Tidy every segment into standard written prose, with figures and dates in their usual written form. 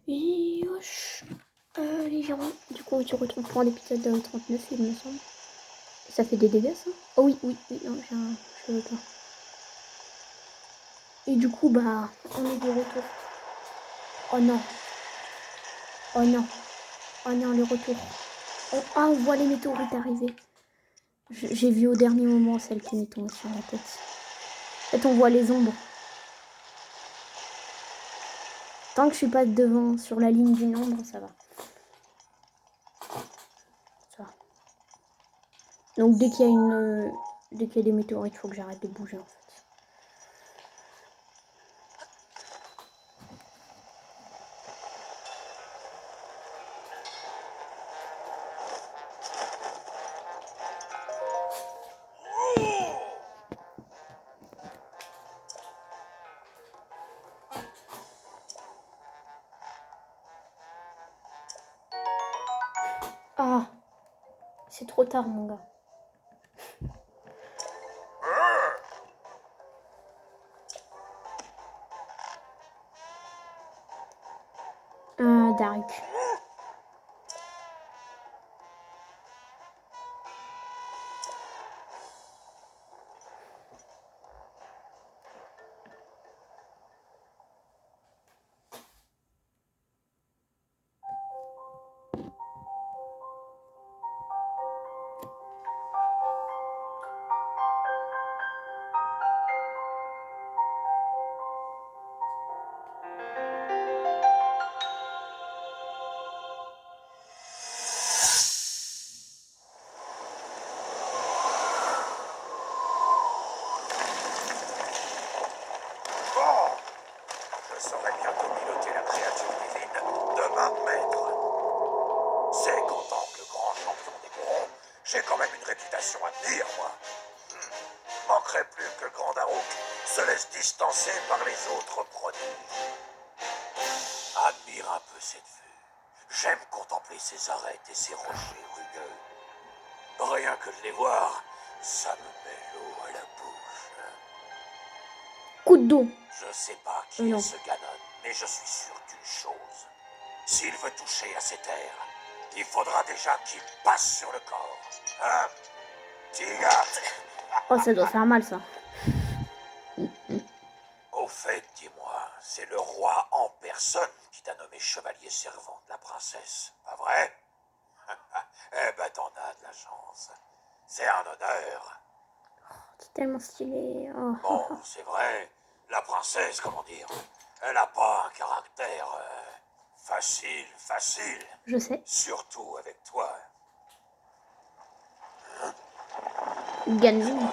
Et wesh. Les gens, du coup, on se retrouve pour l'épisode 39, il me semble. Ça fait des dégâts, ça? Oh oui, oui, oui, non, je veux pas. Et du coup, bah, on est de retour. Oh non. Oh non. Oh non, le retour. Ah, on voit les météorites arriver. J'ai vu au dernier moment celle qui m'est tombée sur la tête. En fait, on voit les ombres. Tant que je suis pas devant, sur la ligne d'une ombre, ça va. Ça va. Donc dès qu'il y a dès qu'il y a des météorites, il faut que j'arrête de bouger en fait. Ah, c'est trop tard mon gars. Dark. Je saurai bientôt piloter la créature divine de ma maître. C'est qu'en tant que grand champion des corons, j'ai quand même une réputation à tenir, moi. Manquerait plus que Grand Daruk se laisse distancer par les autres prodiges. Admire un peu cette vue. J'aime contempler ces arêtes et ces rochers rugueux. Rien que de les voir, ça me met l'eau à la bouche. Coup de dos. Je sais pas qui est ce Ganon, mais je suis sûr d'une chose. S'il veut toucher à ces terres, il faudra déjà qu'il passe sur le corps. Hein, petit gars? Oh, ça doit faire mal ça. Au fait, dis-moi, c'est le roi en personne qui t'a nommé chevalier servant de la princesse, pas vrai? Eh ben, t'en as de la chance. C'est un honneur. C'est tellement stylé. Oh. Bon, c'est vrai, la princesse, comment dire, elle a pas un caractère facile. Je sais. Surtout avec toi. Ganon.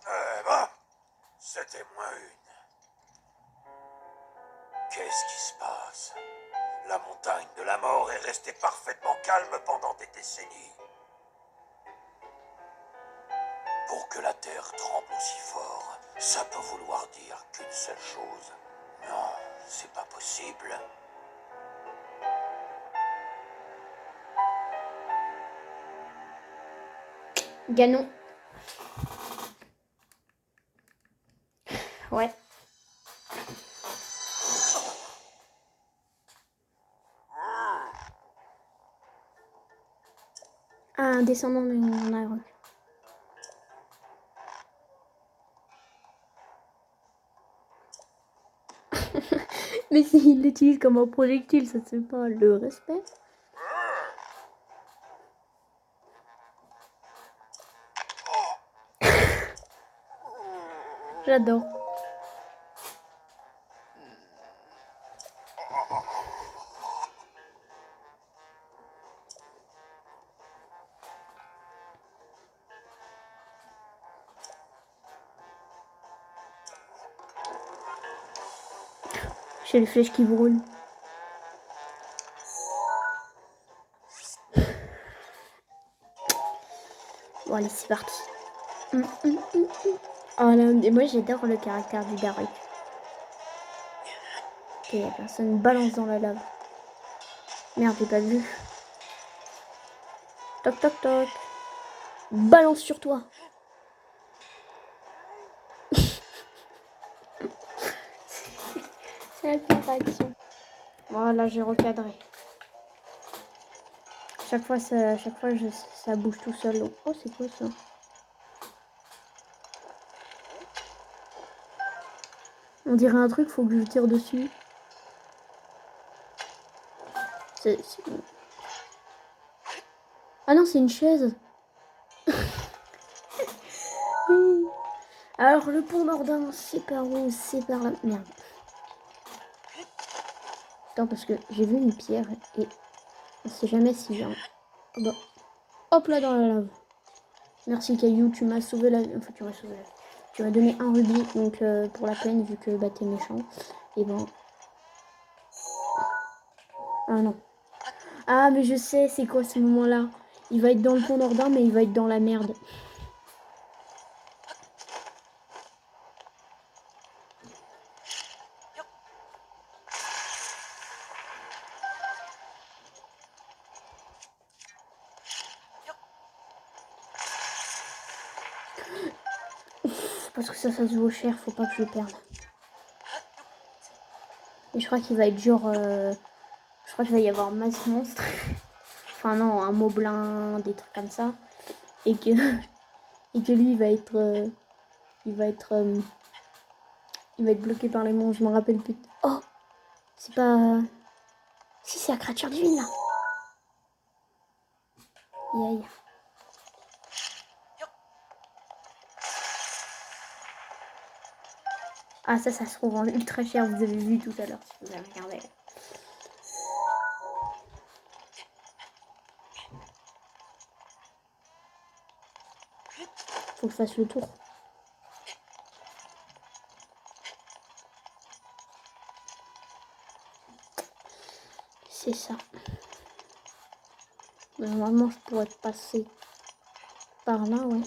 Eh ben, c'était moins une. Qu'est-ce qui se passe? La montagne de la mort est restée parfaitement calme pendant des décennies. Pour que la terre tremble aussi fort, ça peut vouloir dire qu'une seule chose. Non, c'est pas possible. Ganon. Ouais. Un descendant de mon arbre. Mais s'il l'utilise comme un projectile, ça c'est pas le respect. J'adore. J'ai les flèches qui brûlent. Bon allez, c'est parti. Oh là, et moi j'adore le caractère du Daruk. Ok, y a personne. Balance dans la lave. Merde, j'ai pas vu. Toc toc toc. Balance sur toi. C'est la pire réaction. Voilà, j'ai recadré. Chaque fois, ça bouge tout seul. Oh, c'est quoi ça? On dirait un truc, faut que je tire dessus. Ah non, c'est une chaise. Alors, le pont Nordin, c'est par où? C'est par là. Merde. Attends, parce que j'ai vu une pierre et on sait jamais si... Oh bah. Hop là dans la lave. Merci Caillou, tu m'as sauvé la... Enfin, tu m'as sauvé la... Tu m'as donné un rubis, donc pour la peine, vu que bah, t'es méchant. Et bon... Ah non. Ah, mais je sais, c'est quoi ce moment-là? Il va être dans le pont Nordin, mais il va être dans la merde. Parce que ça se vaut cher, faut pas que je le perde. Et je crois qu'il va être genre... Je crois qu'il va y avoir masse monstre. Enfin non, un moblin, des trucs comme ça. Et que, et que lui, il va être... il va être bloqué par les monstres, je me rappelle plus. Oh, c'est pas... Si, c'est la créature divine, là. Aïe. Ah, ça se revend ultra cher, vous avez vu tout à l'heure, si vous avez regardé. Faut que je fasse le tour. C'est ça. Normalement, je pourrais passer par là, ouais.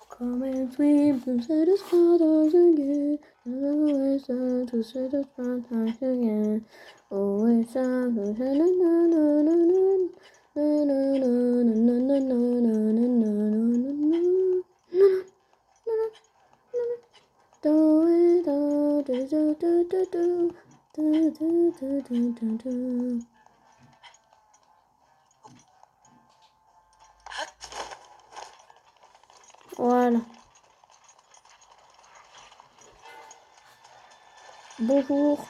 Come and swim to set the stars again. Always to set the stars again. Always time to set the Voilà. Bonjour.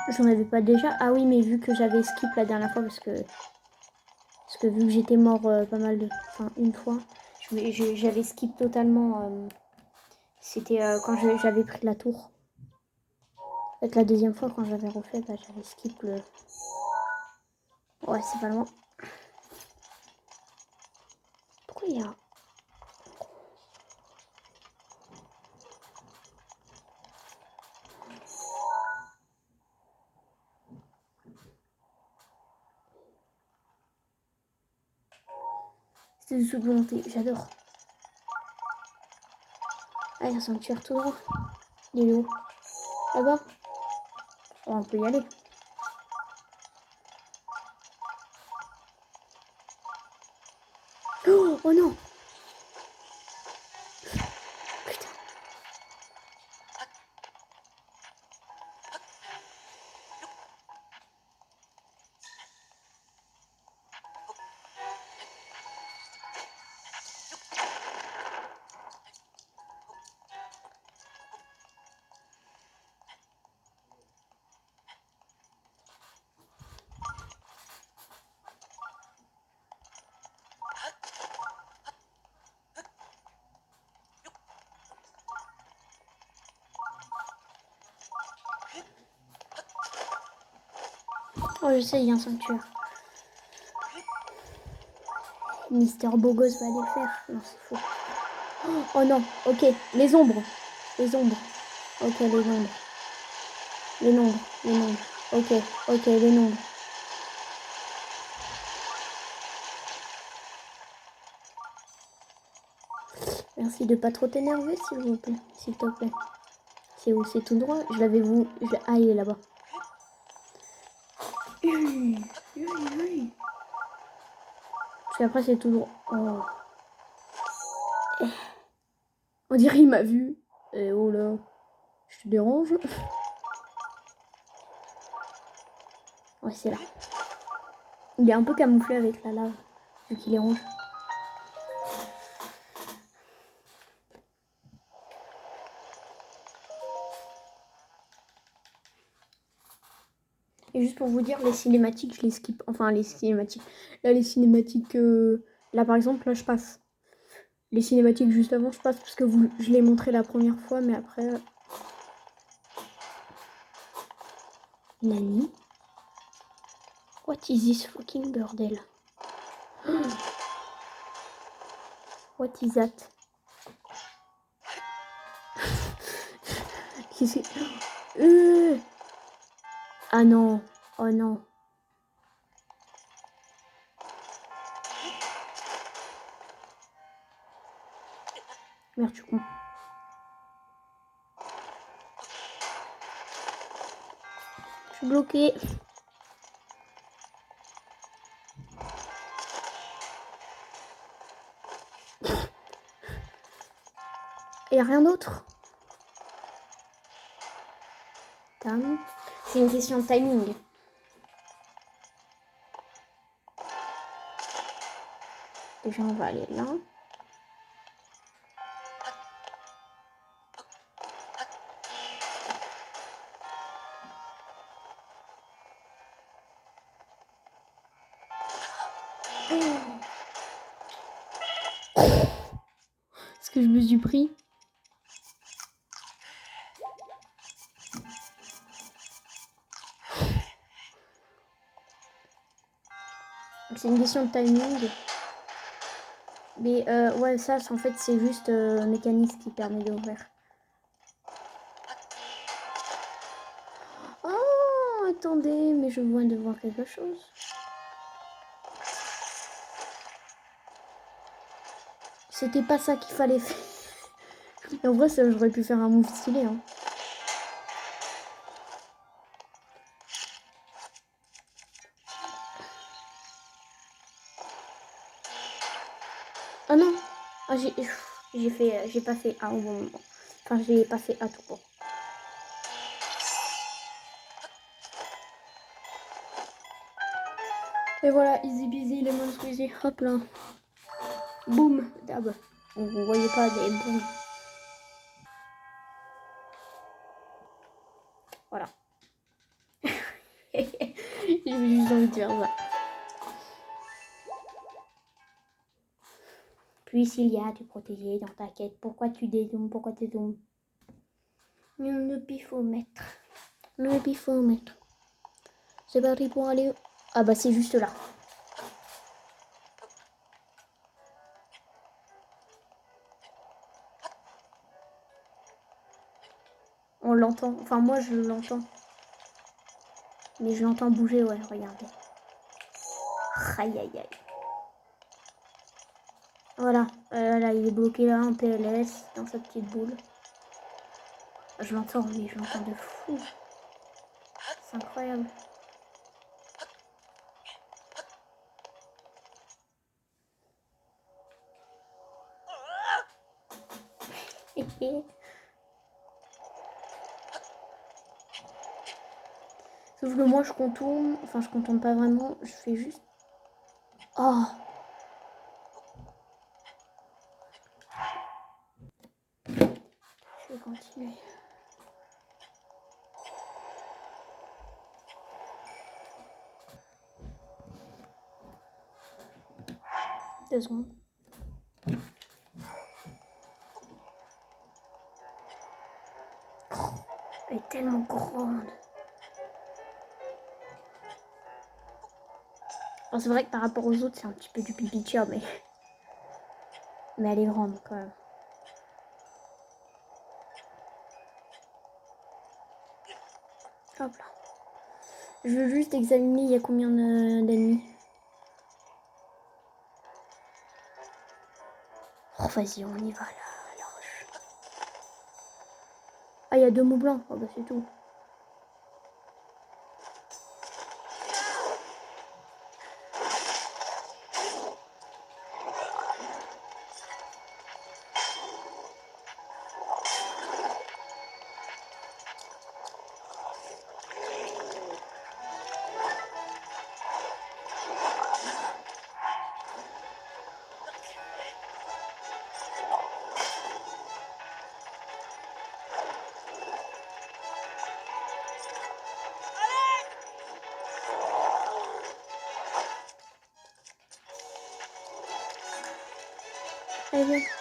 J'en avais pas déjà. Ah oui, mais vu que j'avais skip la dernière fois parce que vu que j'étais mort pas mal de... Enfin, une fois, j'avais skip totalement. C'était quand j'avais pris la tour. En fait, la deuxième fois, quand j'avais refait, bah, j'avais skip le... Ouais, c'est pas loin. Pourquoi il y a... C'est du sous de volonté, j'adore. Ah, il y a un sanctuaire tout droit. Il est où? Là-bas? Oh, on peut y aller. Oh non! Putain. Oh, je sais, il y a un sanctuaire. Mister Bogos va aller le faire. Non, c'est faux. Oh non, ok. Les ombres. Les ombres. Ok, les nombres. Les nombres, les nombres. Ok, ok, les nombres. Merci de pas trop t'énerver, s'il vous plaît. S'il te plaît. C'est où? C'est tout droit? Je l'avais vu. Ah, il est là-bas. Parce qu'après, c'est tout droit. Oh. On dirait qu'il m'a vu. Et oh là. Je te dérange? Ouais, c'est là. Il est un peu camouflé avec la lave. Vu qu'il est rouge. Et juste pour vous dire, les cinématiques, je les skip. Enfin, les cinématiques. Là, les cinématiques... Là, par exemple, là, je passe. Les cinématiques juste avant, je passe parce que je l'ai montré la première fois, mais après... Nani? What is this fucking bordel? What is that? Qu'est-ce que... Ah non. Oh non. Merde, tu con. Je suis bloquée. Et rien d'autre. C'est une question de timing. Déjà, on va aller là. Est-ce que je me suis pris? C'est une question de timing. Mais ouais, ça, en fait, c'est juste un mécanisme qui permet d'ouvrir. Oh, attendez, mais je viens de voir quelque chose. C'était pas ça qu'il fallait faire. Et en vrai, j'aurais pu faire un move stylé. Hein. Oh non, oh, j'ai pas fait A au bon moment. Enfin, j'ai pas fait A tout court. Et voilà, easy busy, lemon squeezy, hop là. Boum, dab. Vous voyez pas des boum. Voilà. J'ai juste envie de faire ça. Puis s'il y a du protégé dans ta quête, pourquoi tu dézoomes? Pourquoi tu zoomes? Le bifomètre. Le bifomètre. C'est parti pour aller... Ah bah c'est juste là. On l'entend. Enfin moi je l'entends. Mais je l'entends bouger, ouais, regardez. Aïe aïe aïe. Voilà. Là il est bloqué là en PLS dans sa petite boule. Je l'entends, oui, je l'entends de fou. C'est incroyable. Sauf que moi je contourne, enfin je contourne pas vraiment, je fais juste... Oh! Je vais continuer. Deux secondes. Elle est tellement grande. Alors, c'est vrai que par rapport aux autres, c'est un petit peu du pipi de chat, mais elle est grande quand même. Hop là. Je veux juste examiner il y a combien d'ennemis. Oh, vas-y, on y va là, la roche. Ah, il y a 2 mots blancs. Oh, bah c'est tout. Allez, viens.